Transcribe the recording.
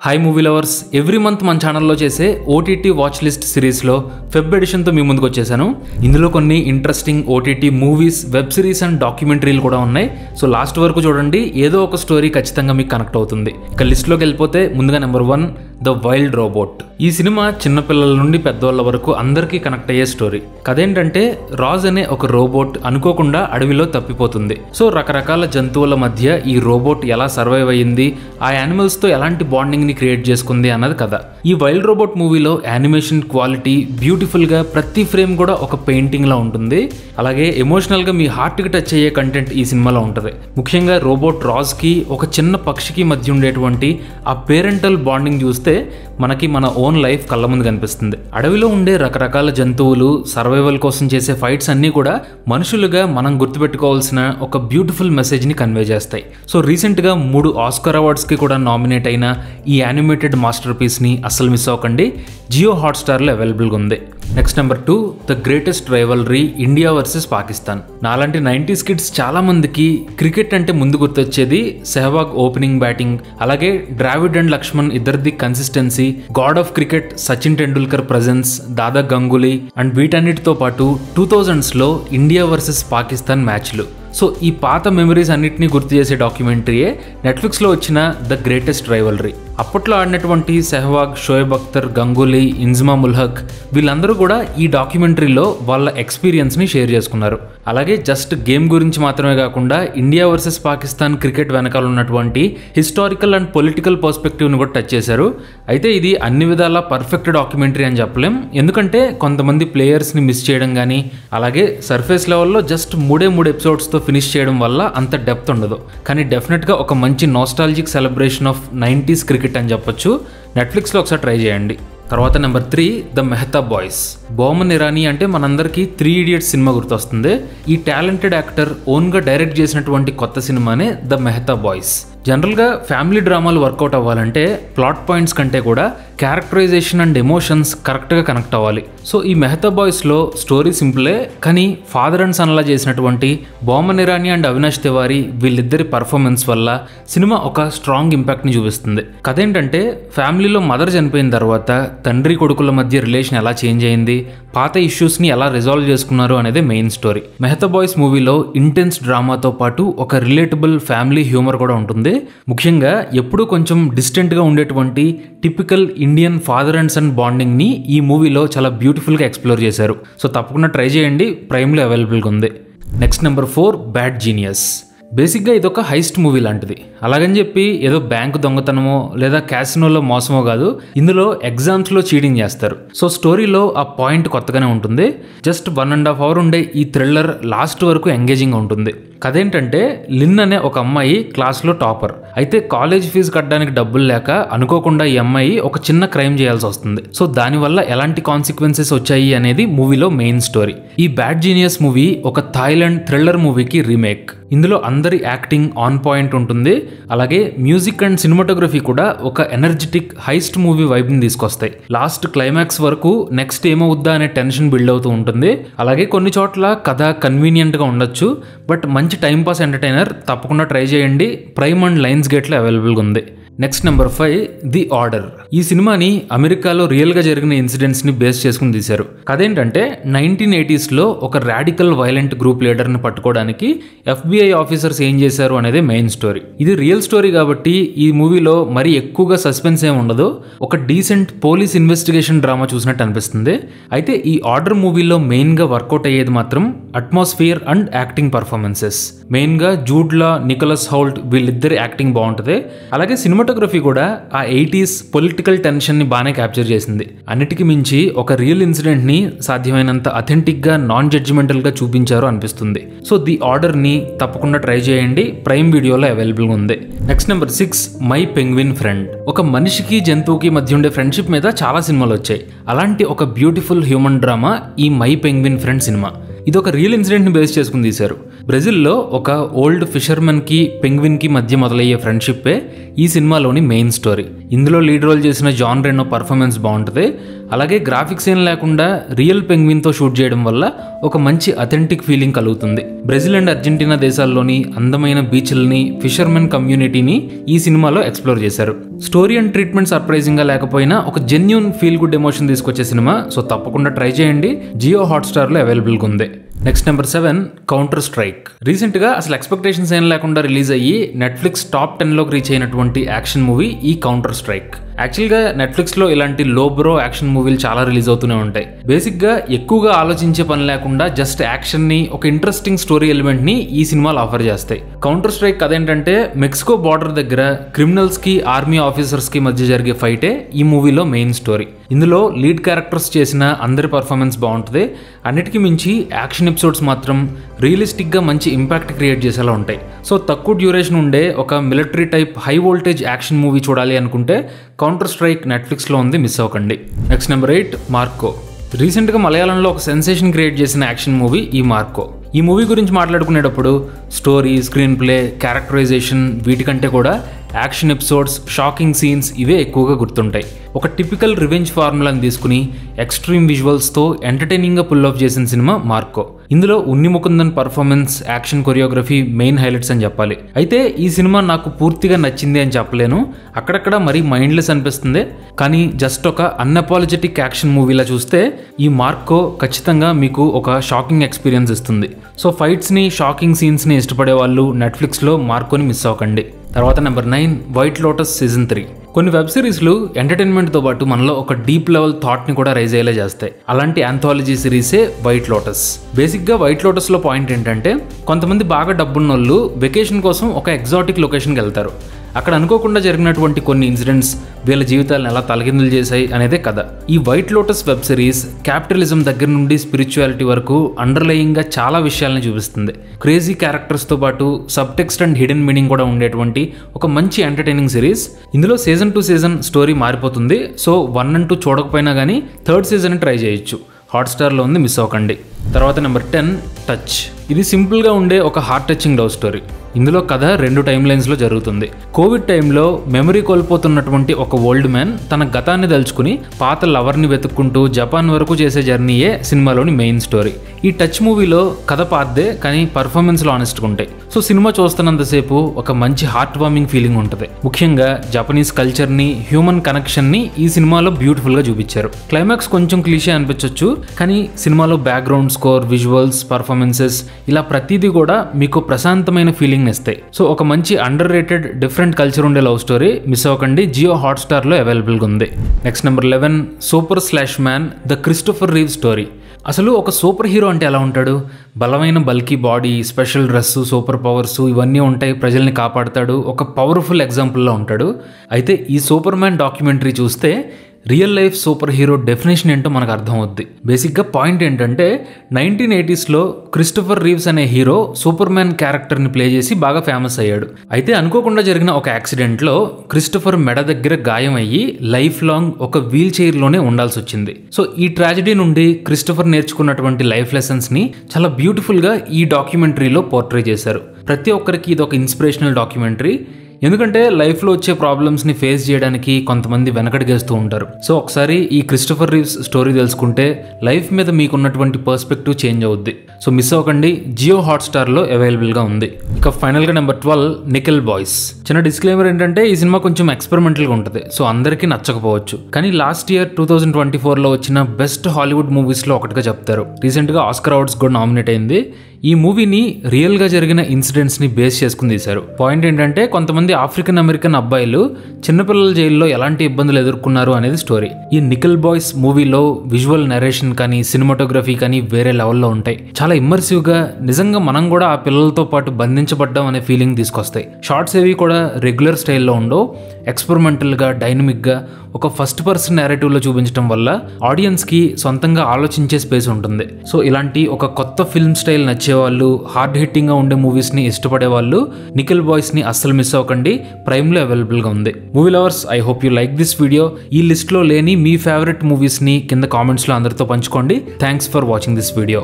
Hi movie lovers, every month మన ఛానల్లో చేసే ఓటీటీ వాచ్ లిస్ట్ సిరీస్లో ఫెబ్ ఎడిషన్తో మీ ముందుకు వచ్చేసాను. ఇందులో కొన్ని interesting OTT movies, web series and డాక్యుమెంటరీలు కూడా ఉన్నాయి. సో లాస్ట్ వరకు చూడండి, ఏదో ఒక స్టోరీ ఖచ్చితంగా మీకు కనెక్ట్ అవుతుంది. ఇక లిస్ట్లోకి వెళ్ళిపోతే ముందుగా నెంబర్ 1 ద వైల్డ్ రోబోట్. ఈ సినిమా చిన్నపిల్లల నుండి పెద్దవాళ్ళ వరకు అందరికీ కనెక్ట్ అయ్యే స్టోరీ. కథేంటంటే రాజ్ అనే ఒక రోబోట్ అనుకోకుండా అడవిలో తప్పిపోతుంది. సో రకరకాల జంతువుల మధ్య ఈ రోబోట్ ఎలా సర్వైవ్ అయ్యింది, ఆ యానిమల్స్తో ఎలాంటి బాండింగ్ ని క్రియేట్ చేసుకుంది అన్నది కథ. ఈ వైల్డ్ రోబోట్ మూవీలో యానిమేషన్ క్వాలిటీ బ్యూటిఫుల్ గా, ప్రతి ఫ్రేమ్ కూడా ఒక పెయింటింగ్ లా ఉంటుంది. అలాగే ఎమోషనల్ గా మీ హార్ట్ కి టచ్ అయ్యే కంటెంట్ ఈ సినిమాలో ఉంటుంది. ముఖ్యంగా రోబోట్ రాజ్ కి ఒక చిన్న పక్షికి మధ్య ఉండేటువంటి ఆ పేరెంటల్ బాండింగ్ చూస్తే మనకి మన ఓన్ లైఫ్ కళ్ళ ముందు కనిపిస్తుంది. అడవిలో ఉండే రకరకాల జంతువులు సర్వైవల్ కోసం చేసే ఫైట్స్ అన్నీ కూడా మనుషులుగా మనం గుర్తుపెట్టుకోవాల్సిన ఒక బ్యూటిఫుల్ మెసేజ్ ని కన్వే చేస్తాయి. సో రీసెంట్ గా 3 ఆస్కార్ అవార్డ్స్ కి కూడా నామినేట్ అయిన ఈ యానిమేటెడ్ మాస్టర్ పీస్ ని అస్సలు మిస్ అవ్వకండి. జియో హాట్స్టార్ లో అవైలబుల్ గా ఉంది. Next number 2 the greatest rivalry, India versus Pakistan. నాలాంటి 90s కిడ్స్ చాలా మందికి క్రికెట్ అంటే ముందు గుర్తొచ్చేది సెహ్వాగ్ ఓపెనింగ్ బ్యాటింగ్, అలాగే ద్రావిడ్ అండ్ లక్ష్మణ్ ఇద్దరిది consistency, God of cricket Sachin Tendulkar presence, Dada Ganguly and వీటన్నిటితో పాటు 2000s లో ఇండియా వర్సెస్ పాకిస్తాన్ మ్యాచ్లు. సో ఈ పాత మెమరీస్ అన్నిటినీ గుర్తు చేసే డాక్యుమెంటరీయే నెట్ఫ్లిక్స్లో వచ్చిన ద గ్రేటెస్ట్ రైవల్రీ. అప్పట్లో ఆడినటువంటి సెహ్వాగ్, షోయబ్ అఖ్తర్, గంగూలీ, ఇన్జమా ముల్హక్ వీళ్ళందరూ కూడా ఈ డాక్యుమెంటరీలో వాళ్ళ ఎక్స్పీరియన్స్ని షేర్ చేసుకున్నారు. అలాగే జస్ట్ గేమ్ గురించి మాత్రమే కాకుండా ఇండియా వర్సెస్ పాకిస్తాన్ క్రికెట్ వెనకాల ఉన్నటువంటి హిస్టారికల్ అండ్ పొలిటికల్ పర్స్పెక్టివ్ని కూడా టచ్ చేశారు. అయితే ఇది అన్ని విధాలా పర్ఫెక్ట్ డాక్యుమెంటరీ అని చెప్పలేం, ఎందుకంటే కొంతమంది ప్లేయర్స్ని మిస్ చేయడం కానీ, అలాగే సర్ఫేస్ లెవెల్లో జస్ట్ 3 ఎపిసోడ్స్తో ఫినిష్ చేయడం వల్ల అంత డెప్త్ ఉండదు. కానీ డెఫినెట్గా ఒక మంచి nostalgic celebration of 90s cricket అని చెప్పొచ్చు. నెట్ఫ్లిక్స్లో ఒకసారి ట్రై చేయండి. తర్వాత number 3 the Mehta boys. Boman Irani అంటే మనందరికీ 3 Idiots సినిమా గుర్తొస్తుంది. ఈ టాలెంటెడ్ యాక్టర్ ఓన్గా డైరెక్ట్ చేసినటువంటి కొత్త సినిమానే ద మెహతా బాయ్స్. జనరల్గా ఫ్యామిలీ డ్రామాలు వర్కౌట్ అవ్వాలంటే ప్లాట్ పాయింట్స్ కంటే కూడా క్యారెక్టరైజేషన్ అండ్ ఎమోషన్స్ కరెక్ట్గా కనెక్ట్ అవ్వాలి. సో ఈ మెహతా బాయ్స్లో స్టోరీ సింపులే, కానీ ఫాదర్ అండ్ సన్లా చేసినటువంటి బోమన్ ఇరానీ అండ్ అవినాష్ తివారీ వీళ్ళిద్దరి పర్ఫార్మెన్స్ వల్ల సినిమా ఒక స్ట్రాంగ్ ఇంపాక్ట్ని చూపిస్తుంది. కథ ఏంటంటే ఫ్యామిలీలో మదర్ చనిపోయిన తర్వాత తండ్రి కొడుకుల మధ్య రిలేషన్ ఎలా చేంజ్ అయింది, పాత ఇష్యూస్ని ఎలా రిజాల్వ్ చేసుకున్నారు అనేది మెయిన్ స్టోరీ. మెహతా బాయ్స్ మూవీలో ఇంటెన్స్ డ్రామాతో పాటు ఒక రిలేటబుల్ ఫ్యామిలీ హ్యూమర్ కూడా ఉంటుంది. ముఖ్యంగా ఎప్పుడూ కొంచెం డిస్టెంట్గా ఉండేటువంటి typical Indian father and son బాండింగ్ని ఈ మూవీలో చాలా బ్యూటిఫుల్గా ఎక్స్ప్లోర్ చేశారు. సో తప్పకుండా ట్రై చేయండి, ప్రైమ్లో అవైలబుల్గా ఉంది. Next number 4 bad genius. బేసిక్గా ఇదొక హైస్ట్ మూవీ లాంటిది. అలాగని చెప్పి ఏదో బ్యాంకు దొంగతనమో లేదా క్యాసినోలో మోసమో కాదు, ఇందులో ఎగ్జామ్స్లో చీటింగ్ చేస్తారు. సో స్టోరీలో ఆ పాయింట్ కొత్తగానే ఉంటుంది. జస్ట్ 1.5 hour ఉండే ఈ థ్రిల్లర్ లాస్ట్ వరకు ఎంగేజింగ్ ఉంటుంది. కథ ఏంటంటే లిన్ అనే ఒక అమ్మాయి క్లాస్లో టాపర్. అయితే కాలేజ్ ఫీజు కట్టడానికి డబ్బులు లేక అనుకోకుండా ఈ అమ్మాయి ఒక చిన్న క్రైమ్ చేయాల్సి వస్తుంది. సో దానివల్ల ఎలాంటి కాన్సిక్వెన్సెస్ వచ్చాయి అనేది మూవీలో మెయిన్ స్టోరీ. ఈ బ్యాడ్ జీనియస్ మూవీ ఒక థాయిలాండ్ థ్రిల్లర్ మూవీకి రీమేక్. ఇందులో అందరి యాక్టింగ్ ఆన్ పాయింట్ ఉంటుంది. అలాగే మ్యూజిక్ అండ్ సినిమాటోగ్రఫీ కూడా ఒక ఎనర్జెటిక్ హైస్ట్ మూవీ వైబ్ని తీసుకొస్తాయి. లాస్ట్ క్లైమాక్స్ వరకు నెక్స్ట్ ఏమవుద్దా అనే టెన్షన్ బిల్డ్ అవుతూ ఉంటుంది. అలాగే కొన్ని చోట్ల కథ కన్వీనియంట్గా ఉండొచ్చు, బట్ మంచి టైం పాస్ ఎంటర్టైనర్. తప్పకుండా ట్రై చేయండి. ప్రైమ్ అండ్ లైన్స్ గేట్లో అవైలబుల్గా ఉంది. Next number 5 the order. ఈ సినిమాని అమెరికాలో రియల్గా జరిగిన ఇన్సిడెంట్స్ని బేస్ చేసుకుని తీశారు. కథేంటంటే 1980s ఒక రాడికల్ వైలెంట్ గ్రూప్ లీడర్ని పట్టుకోవడానికి FBI ఆఫీసర్స్ ఏం చేశారు అనేది మెయిన్ స్టోరీ. ఇది రియల్ స్టోరీ కాబట్టి ఈ మూవీలో మరీ ఎక్కువగా సస్పెన్స్ ఏమి ఉండదు. ఒక డీసెంట్ పోలీస్ ఇన్వెస్టిగేషన్ డ్రామా చూసినట్టు అనిపిస్తుంది. అయితే ఈ ఆర్డర్ మూవీలో మెయిన్గా వర్కౌట్ అయ్యేది మాత్రం అట్మాస్ఫియర్ అండ్ యాక్టింగ్ పర్ఫార్మెన్సెస్. మెయిన్గా జూడ్ లా, నికోలస్ హౌల్ట్ వీళ్ళిద్దరి యాక్టింగ్ బాగుంటుంది. అలాగే సినిమాటోగ్రఫీ కూడా ఆ 80s పొలిటికల్ టెన్షన్ ని బాగానే క్యాప్చర్ చేసింది. అన్నిటికీ మించి ఒక రియల్ ఇన్సిడెంట్ ని సాధ్యమైనంత అథెంటిక్ గా, నాన్ జడ్జిమెంటల్ గా చూపించారు అనిపిస్తుంది. సో ది ఆర్డర్ ని తప్పకుండా ట్రై చేయండి. ప్రైమ్ వీడియోలో అవైలబుల్ ఉంది. Next number 6 my penguin friend. ఒక మనిషికి జంతువుకి మధ్య ఉండే ఫ్రెండ్షిప్ మీద చాలా సినిమాలు వచ్చాయి. అలాంటి ఒక బ్యూటిఫుల్ హ్యూమన్ డ్రామా ఈ మై పెంగ్విన్ ఫ్రెండ్ సినిమా. ఇది ఒక రియల్ ఇన్సిడెంట్ని బేస్ చేసుకుని తీశారు. బ్రెజిల్లో ఒక ఓల్డ్ ఫిషర్మెన్కి పెంగ్విన్కి మధ్య మొదలయ్యే ఫ్రెండ్షిప్పే ఈ సినిమాలోని మెయిన్ స్టోరీ. ఇందులో లీడ్ రోల్ చేసిన జాన్ రెనో పర్ఫార్మెన్స్ బాగుంటుంది. అలాగే గ్రాఫిక్స్ ఏం లేకుండా రియల్ పెంగ్విన్తో షూట్ చేయడం వల్ల ఒక మంచి అథెంటిక్ ఫీలింగ్ కలుగుతుంది. బ్రెజిల్ అండ్ అర్జెంటీనా దేశాల్లోని అందమైన బీచ్లని, ఫిషర్మెన్ కమ్యూనిటీని ఈ సినిమాలో ఎక్స్ప్లోర్ చేశారు. స్టోరీ అండ్ ట్రీట్మెంట్ సర్ప్రైజింగ్ గా లేకపోయినా ఒక జెన్యూన్ ఫీల్ గుడ్ ఎమోషన్ తీసుకొచ్చే సినిమా. సో తప్పకుండా ట్రై చేయండి. జియో హాట్స్టార్లో అవైలబుల్గా ఉంది. Next number 7 counter strike. Recent గా అసలు ఎక్స్పెక్టేషన్స్ ఏం లేకుండా రిలీజ్ అయ్యి నెట్ఫ్లిక్స్ టాప్ 10లోకి రీచ్ అయినటువంటి యాక్షన్ మూవీ ఈ కౌంటర్ స్ట్రైక్. యాక్చువల్గా నెట్ఫ్లిక్స్ లో ఇలాంటి లో బ్రో యాక్షన్ మూవీలు చాలా రిలీజ్ అవుతూనే ఉంటాయి. బేసిక్ గా ఎక్కువగా ఆలోచించే పని లేకుండా జస్ట్ యాక్షన్ ని, ఒక ఇంట్రెస్టింగ్ స్టోరీ ఎలిమెంట్ ని ఈ సినిమాలు ఆఫర్ చేస్తాయి. కౌంటర్ స్ట్రైక్ అదేంటంటే మెక్సికో బార్డర్ దగ్గర క్రిమినల్స్ కి, ఆర్మీ ఆఫీసర్స్ కి మధ్య జరిగే ఫైటే ఈ మూవీలో మెయిన్ స్టోరీ. ఇందులో లీడ్ క్యారెక్టర్స్ చేసిన అందరి పర్ఫార్మెన్స్ బాగుంటుంది. అన్నిటికీ మించి యాక్షన్ ఎపిసోడ్స్ మాత్రం రియలిస్టిక్ గా మంచి ఇంపాక్ట్ క్రియేట్ చేసేలా ఉంటాయి. సో తక్కువ డ్యూరేషన్ ఉండే ఒక military type high voltage action movie చూడాలి అనుకుంటే కౌంటర్ స్ట్రైక్ నెట్ఫ్లిక్స్లో ఉంది, మిస్ అవ్వకండి. Next number 8 Marco. రీసెంట్గా మలయాళంలో ఒక సెన్సేషన్ క్రియేట్ చేసిన యాక్షన్ మూవీ ఈ మార్కో. ఈ మూవీ గురించి మాట్లాడుకునేటప్పుడు స్టోరీ, స్క్రీన్ ప్లే, క్యారెక్టరైజేషన్ వీటికంటే కూడా యాక్షన్ ఎపిసోడ్స్, షాకింగ్ సీన్స్ ఇవే ఎక్కువగా గుర్తుంటాయి. ఒక టిపికల్ రివెంజ్ ఫార్ములాని తీసుకుని ఎక్స్ట్రీమ్ విజువల్స్తో ఎంటర్టైనింగ్గా పుల్ ఆఫ్ చేసిన సినిమా మార్కో. ఇందులో Unni Mukundan performance, action choreography main highlights అని చెప్పాలి. అయితే ఈ సినిమా నాకు పూర్తిగా నచ్చింది అని చెప్పలేను. అక్కడక్కడ మరీ మైండ్లెస్ అనిపిస్తుంది. కానీ జస్ట్ ఒక అన్అపాలజెటిక్ యాక్షన్ మూవీలా చూస్తే ఈ మార్కో ఖచ్చితంగా మీకు ఒక షాకింగ్ ఎక్స్పీరియన్స్ ఇస్తుంది. సో ఫైట్స్ని, షాకింగ్ సీన్స్ని ఇష్టపడే వాళ్ళు నెట్ఫ్లిక్స్లో మార్కోని మిస్ అవ్వకండి. తర్వాత నెంబర్ 9 వైట్ లోటస్ సీజన్ 3. కొన్ని వెబ్ సిరీస్లు ఎంటర్టైన్మెంట్తో పాటు మనలో ఒక డీప్ లెవెల్ థాట్ని కూడా రైజ్ అయ్యేలా చేస్తాయి. అలాంటి ఆంథాలజీ సిరీసే వైట్ లోటస్. బేసిక్గా వైట్ లోటస్లో పాయింట్ ఏంటంటే కొంతమంది బాగా డబ్బున్నోళ్ళు వెకేషన్ కోసం ఒక ఎగ్జాటిక్ లొకేషన్కి వెళ్తారు. అక్కడ అనుకోకుండా జరిగినటువంటి కొన్ని ఇన్సిడెంట్స్ వీళ్ళ జీవితాలను ఎలా తలకిందులు చేశాయి అనేదే కథ. ఈ white lotus web series capitalism దగ్గర నుండి స్పిరిచువాలిటీ వరకు అండర్లయింగ్గా చాలా విషయాలను చూపిస్తుంది. క్రేజీ క్యారెక్టర్స్తో పాటు sub text and hidden meaning కూడా ఉండేటువంటి ఒక మంచి ఎంటర్టైనింగ్ సిరీస్. ఇందులో సీజన్ టు సీజన్ స్టోరీ మారిపోతుంది. సో 1 and 2 చూడకపోయినా కానీ 3rd సీజన్ ట్రై చేయొచ్చు. హాట్స్టార్లో ఉంది, మిస్ అవ్వకండి. తర్వాత నెంబర్ 10 టచ్. ఇది సింపుల్గా ఉండే ఒక హార్ట్ టచింగ్ లవ్ స్టోరీ. ఇందులో కథ 2 టైమ్ లైన్స్లో జరుగుతుంది. కోవిడ్ టైంలో మెమరీ కోల్పోతున్నటువంటి ఒక ఓల్డ్ మ్యాన్ తన గతాన్ని దలుచుకుని పాత లవర్ని వెతుక్కుంటూ జపాన్ వరకు చేసే జర్నీయే సినిమాలోని మెయిన్ స్టోరీ. ఈ టచ్ మూవీలో కథ పాతదే కానీ పర్ఫార్మెన్స్లో ఆనెస్ట్గా ఉంటాయి. సో సినిమా చూస్తున్నంతసేపు ఒక మంచి హార్ట్ వార్మింగ్ ఫీలింగ్ ఉంటుంది. ముఖ్యంగా జపనీస్ కల్చర్ని, హ్యూమన్ కనెక్షన్ని ఈ సినిమాలో బ్యూటిఫుల్గా చూపించారు. క్లైమాక్స్ కొంచెం క్లీషే అనిపించవచ్చు, కానీ సినిమాలో బ్యాక్గ్రౌండ్ స్కోర్, విజువల్స్, పర్ఫార్మెన్సెస్ ఇలా ప్రతిదీ కూడా మీకు ప్రశాంతమైన ఫీలింగ్ ఇస్తాయి. సో ఒక మంచి అండర్ రేటెడ్ డిఫరెంట్ కల్చర్ ఉండే లవ్ స్టోరీ, మిస్ అవ్వకండి. జియో హాట్స్టార్లో అవైలబుల్గా ఉంది. Next number 11 super slash man the Christopher Reeve story. అసలు ఒక సూపర్ హీరో అంటే ఎలా ఉంటాడు? బలమైన bulky body, special dress, super powers ఇవన్నీ ఉంటాయి. ప్రజల్ని కాపాడుతాడు. ఒక పవర్ఫుల్ ఎగ్జాంపుల్లో ఉంటాడు. అయితే ఈ సూపర్ మ్యాన్ డాక్యుమెంటరీ చూస్తే real life super hero definition ఏంటో మనకు అర్థం అవుద్ది. బేసిక్గా పాయింట్ ఏంటంటే 1980sలో క్రిస్టోఫర్ రీవ్స్ అనే హీరో సూపర్ మ్యాన్ క్యారెక్టర్ని ప్లే చేసి బాగా ఫేమస్ అయ్యాడు. అయితే అనుకోకుండా జరిగిన ఒక యాక్సిడెంట్లో క్రిస్టోఫర్ మెడ దగ్గర గాయం అయ్యి లైఫ్ లాంగ్ ఒక వీల్ చైర్లోనే ఉండాల్సి వచ్చింది. సో ఈ ట్రాజడీ నుండి క్రిస్టోఫర్ నేర్చుకున్నటువంటి లైఫ్ లెసన్స్ని చాలా బ్యూటిఫుల్గా ఈ డాక్యుమెంటరీలో పోర్ట్రే చేశారు. ప్రతి ఒక్కరికి ఇది ఒక ఇన్స్పిరేషనల్ డాక్యుమెంటరీ. ఎందుకంటే లైఫ్లో వచ్చే ప్రాబ్లమ్స్ని ఫేస్ చేయడానికి కొంతమంది వెనకడిగేస్తూ ఉంటారు. సో ఒకసారి ఈ క్రిస్టోఫర్ రీవ్స్ స్టోరీ తెలుసుకుంటే లైఫ్ మీద మీకున్నటువంటి పర్స్పెక్టివ్ చేంజ్ అవుద్ది. సో మిస్ అవ్వకండి. జియో హాట్స్టార్లో అవైలబుల్గా ఉంది. ఇక ఫైనల్గా నెంబర్ 12 నికెల్ బాయ్స్. చిన్న డిస్క్లైమర్ ఏంటంటే ఈ సినిమా కొంచెం ఎక్స్పెరిమెంటల్గా ఉంటుంది. సో అందరికీ నచ్చకపోవచ్చు. కానీ లాస్ట్ ఇయర్ 2024లో వచ్చిన బెస్ట్ హాలీవుడ్ మూవీస్లో ఒకటిగా చెప్తారు. రీసెంట్గా ఆస్కర్ అవార్డ్స్ కూడా నామినేట్ అయింది. ఈ మూవీని రియల్గా జరిగిన ఇన్సిడెంట్స్ని బేస్ చేసుకుని తీశారు. పాయింట్ ఏంటంటే కొంతమంది ఆఫ్రికన్ అమెరికన్ అబ్బాయిలు చిన్నపిల్లల జైల్లో ఎలాంటి ఇబ్బందులు ఎదుర్కొన్నారు అనేది స్టోరీ. ఈ నికెల్ బాయ్స్ మూవీలో విజువల్ నరేషన్ కానీ, సినిమాటోగ్రఫీ కానీ వేరే లెవెల్లో ఉంటాయి. చాలా ఇమ్మర్సివ్గా, నిజంగా మనం కూడా ఆ పిల్లలతో పాటు బంధించబడ్డాం అనే ఫీలింగ్ తీసుకొస్తాయి. షార్ట్స్ ఏవి కూడా రెగ్యులర్ స్టైల్లో ఉండవు. ఎక్స్పెరిమెంటల్గా, డైనమిక్గా ఒక ఫస్ట్ పర్సన్ నేరేటివ్లో చూపించడం వల్ల ఆడియన్స్కి సొంతంగా ఆలోచించే స్పేస్ ఉంటుంది. సో ఇలాంటి ఒక కొత్త ఫిల్మ్ స్టైల్ నచ్చేవాళ్ళు, హార్డ్ హిట్టింగ్గా ఉండే మూవీస్ని ఇష్టపడే వాళ్ళు నికెల్ బాయ్స్ని అస్సలు మిస్ అవ్వకండి. ప్రైమ్లో అవైలబుల్గా ఉంది. Movie lovers, I hope you like this video. ఈ లిస్ట్లో లేని మీ ఫేవరెట్ మూవీస్ని కింద కామెంట్స్లో అందరితో పంచుకోండి. Thanks for watching this video.